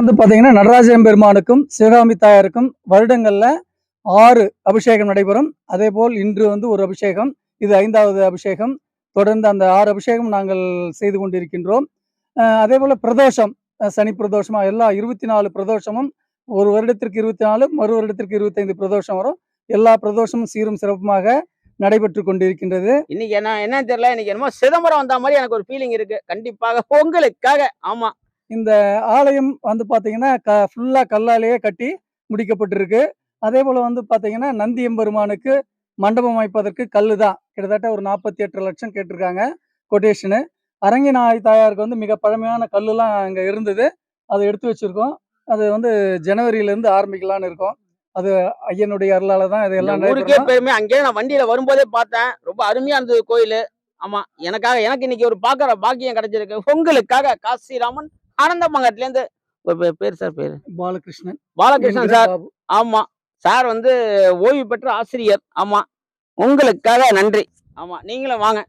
வந்து பாத்தீங்கன்னா நடராஜன் பெருமானுக்கும் சிவகாமி தாயாருக்கும் வருடங்கள்ல 6 அபிஷேகம் நடைபெறும். அதேபோல் இன்று வந்து ஒரு அபிஷேகம். இது 5வது அபிஷேகம். தொடர்ந்து அந்த 6 அபிஷேகம் நாங்கள் செய்து கொண்டிருக்கின்றோம். அதேபோல பிரதோஷம், சனி பிரதோஷமா எல்லா 24 பிரதோஷமும் ஒரு வருடத்திற்கு 24, மறு வருடத்திற்கு 25 பிரதோஷம் வரும். எல்லா பிரதோஷமும் சீரும் சிறப்புமாக நடைபெற்று கொண்டிருக்கின்றது. இன்னைக்கு என்னன்னு தெரியல. இன்னைக்கு என்னமோ சிதம்பரம் வந்த மாதிரி எனக்கு ஒரு ஃபீலிங் இருக்கு. கண்டிப்பாக பொங்கலுக்காக. ஆமா. இந்த ஆலயம் வந்து பாத்தீங்கன்னா ஃபுல்லா கல்லாலேயே கட்டி முடிக்கப்பட்டிருக்கு. அதேபோல வந்து பாத்தீங்கன்னா நந்தி எம்பெருமானுக்கு மண்டபம் அமைப்பதற்கு கல்லு தான் கிட்டத்தட்ட ஒரு 48 லட்சம் கேட்டிருக்காங்க கொட்டேஷனு. அரங்கினாய் தாயாருக்கு வந்து மிக பழமையான கல்லுலாம் அங்க இருந்தது. அதை எடுத்து வச்சிருக்கோம். அது வந்து ஜனவரியிலேருந்து ஆரம்பிக்கலான்னு இருக்கோம். அது ஐயனுடைய அருளால தான் இந்த இதெல்லாம் ஊருக்கே நடைபெறணும். பெருமை. அங்கேயே நான் வண்டியில வரும்போதே பார்த்தேன். ரொம்ப அருமையா இருந்தது கோயிலு. ஆமா. எனக்கு இன்னைக்கு ஒரு பார்க்குற பாக்கியம் கிடைச்சிருக்கு. பொங்கலுக்காக காசிராமன் ஆனந்தமங்கலத்துலேருந்து ஒரு பேர் சார் பேரு? பாலகிருஷ்ணன் பாலகிருஷ்ணன் என்கிற சார். பாபு. ஆமா. சார் வந்து ஓய்வு பெற்ற ஆசிரியர். ஆமா. உங்களுக்காக நன்றி. ஆமா. நீங்களும் வாங்க.